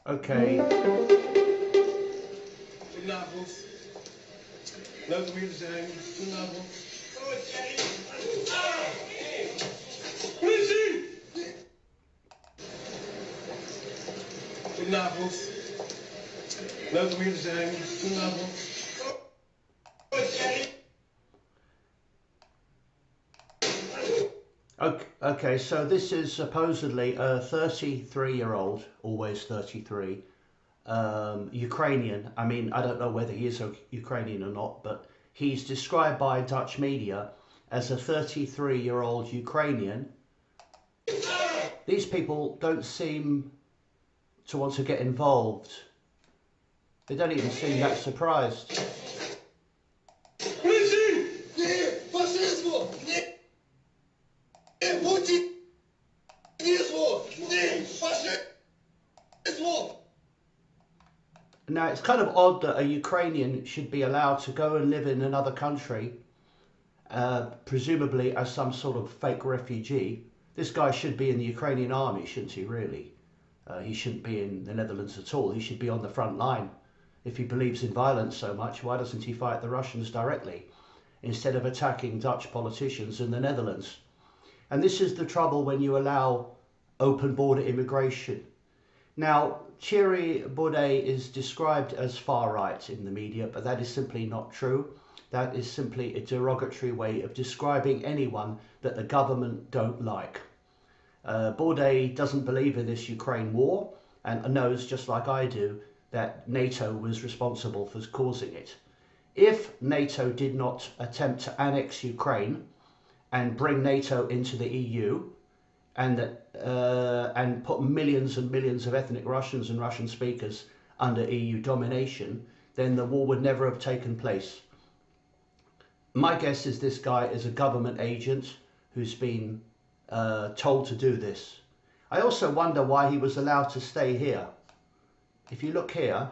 Okay. Goedenavond. Leuk om hier te zijn. Goedenavond. Politie! Goedenavond. Leuk om hier te zijn. Goedenavond. Okay, so this is supposedly a 33-year-old, always 33, Ukrainian. I mean, I don't know whether he is a Ukrainian or not, but he's described by Dutch media as a 33-year-old Ukrainian. These people don't seem to want to get involved. They don't even seem that surprised. Now, it's kind of odd that a Ukrainian should be allowed to go and live in another country, presumably as some sort of fake refugee. This guy should be in the Ukrainian army, shouldn't he, really? He shouldn't be in the Netherlands at all. He should be on the front line. If he believes in violence so much, why doesn't he fight the Russians directly, instead of attacking Dutch politicians in the Netherlands? And this is the trouble when you allow open border immigration. Now, Thierry Baudet is described as far right in the media, but that is simply not true. That is simply a derogatory way of describing anyone that the government don't like. Baudet doesn't believe in this Ukraine war and knows, just like I do, that NATO was responsible for causing it. If NATO did not attempt to annex Ukraine and bring NATO into the EU, and put millions and millions of ethnic Russians and Russian speakers under EU domination, then the war would never have taken place. My guess is this guy is a government agent who's been told to do this. I also wonder why he was allowed to stay here. If you look here,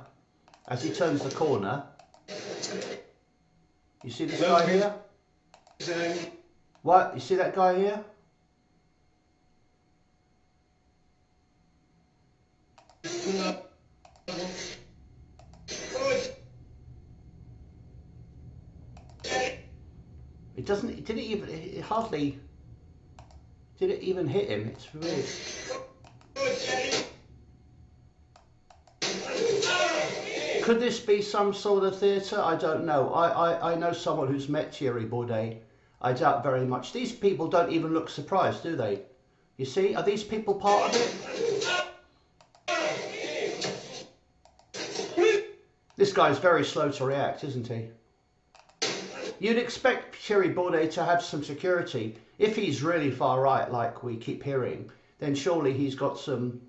as he turns the corner, you see this guy here? What? You see that guy here? It doesn't. It didn't even. It hardly. Did it even hit him? It's weird. Could this be some sort of theatre? I don't know. I know someone who's met Thierry Baudet. I doubt very much. These people don't even look surprised, do they? You see, are these people part of it? This guy's very slow to react, isn't he? You'd expect Thierry Baudet to have some security. If he's really far right, like we keep hearing, then surely he's got some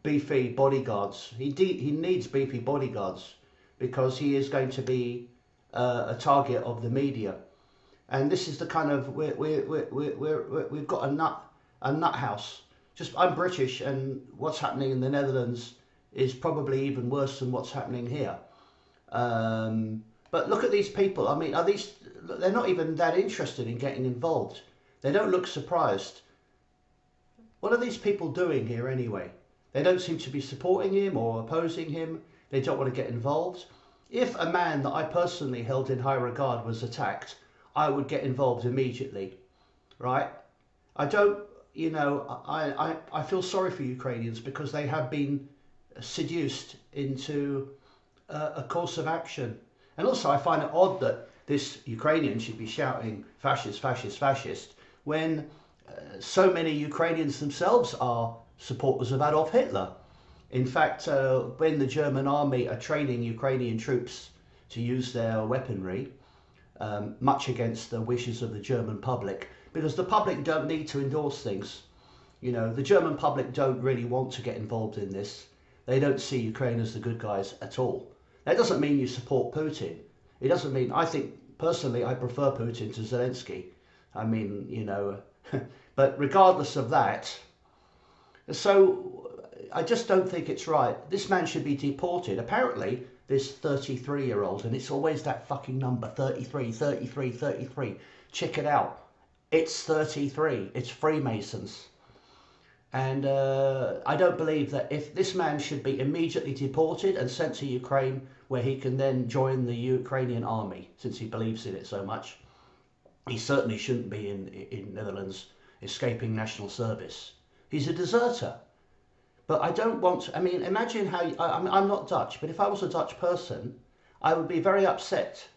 beefy bodyguards. He needs beefy bodyguards because he is going to be a target of the media. And this is the kind of we've got a nut house. Just I'm British, and what's happening in the Netherlands is probably even worse than what's happening here. But look at these people. I mean, they're not even that interested in getting involved. They don't look surprised. What are these people doing here anyway? They don't seem to be supporting him or opposing him. They don't want to get involved. If a man that I personally held in high regard was attacked, I would get involved immediately, right? I don't, you know, I feel sorry for Ukrainians because they have been seduced into a course of action. And also I find it odd that this Ukrainian should be shouting fascist, fascist, fascist, when so many Ukrainians themselves are supporters of Adolf Hitler. In fact, when the German army are training Ukrainian troops to use their weaponry, much against the wishes of the German public, because the public don't need to endorse things. You know, the German public don't really want to get involved in this. They don't see Ukraine as the good guys at all. That doesn't mean you support Putin. It doesn't mean, I think, personally, I prefer Putin to Zelensky. I mean, you know, but regardless of that, so I just don't think it's right. This man should be deported. Apparently, this 33-year-old, and it's always that fucking number, 33, 33, 33. Check it out. It's 33. It's Freemasons. And I don't believe that if this man should be immediately deported and sent to Ukraine, where he can then join the Ukrainian army, since he believes in it so much. He certainly shouldn't be in Netherlands escaping national service. He's a deserter. But I don't want, I mean, imagine how, I'm not Dutch, but if I was a Dutch person, I would be very upset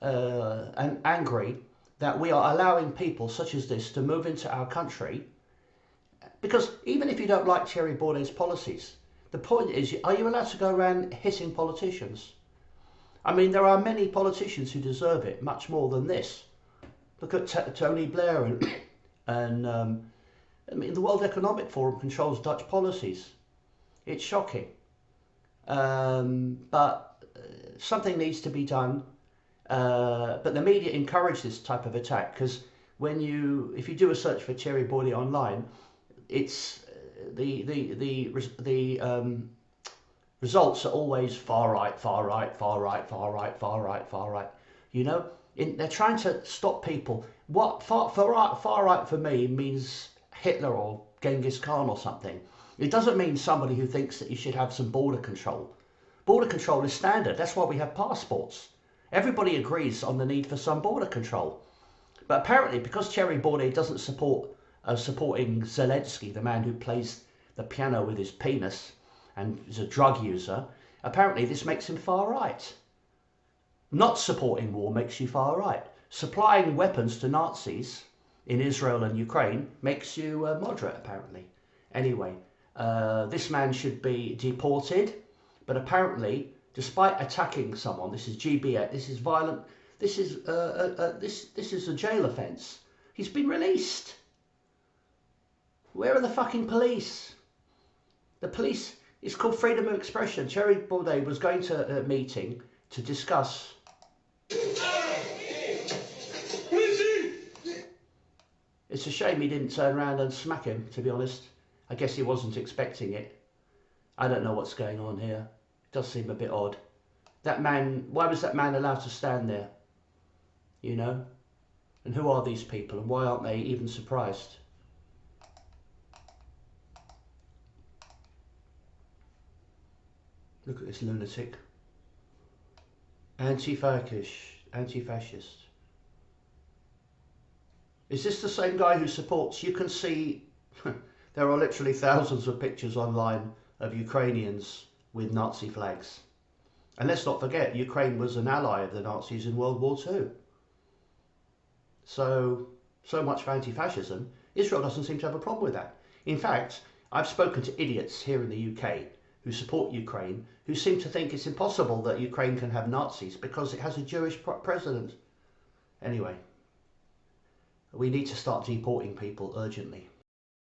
and angry that we are allowing people such as this to move into our country. Because even if you don't like Thierry Baudet's policies, the point is, are you allowed to go around hitting politicians? I mean, there are many politicians who deserve it much more than this. Look at Tony Blair and I mean, the World Economic Forum controls Dutch policies. It's shocking. But something needs to be done. But the media encourage this type of attack because if you do a search for Thierry Baudet online, it's the results are always far right, far right, far right, far right, far right, far right. You know, they're trying to stop people. What far right for me means Hitler or Genghis Khan or something. It doesn't mean somebody who thinks that you should have some border control. Border control is standard. That's why we have passports. Everybody agrees on the need for some border control. But apparently, because Thierry Baudet doesn't support supporting Zelensky, the man who plays the piano with his penis and is a drug user, apparently this makes him far right. Not supporting war makes you far right. Supplying weapons to Nazis in Israel and Ukraine makes you moderate, apparently. Anyway, this man should be deported, but apparently, despite attacking someone, this is GBA, this is violent, this is this is a jail offence. He's been released. Where are the fucking police? The police, it's called freedom of expression. Thierry Baudet was going to a meeting to discuss. It's a shame he didn't turn around and smack him, to be honest. I guess he wasn't expecting it. I don't know what's going on here. It does seem a bit odd. That man, why was that man allowed to stand there? You know? And who are these people and why aren't they even surprised? Look at this lunatic. Anti-fascist. Is this the same guy who supports? You can see there are literally thousands of pictures online of Ukrainians with Nazi flags. And let's not forget, Ukraine was an ally of the Nazis in World War II. So much for anti-fascism. Israel doesn't seem to have a problem with that. In fact, I've spoken to idiots here in the UK who support Ukraine, who seem to think it's impossible that Ukraine can have Nazis because it has a Jewish president. Anyway, we need to start deporting people urgently.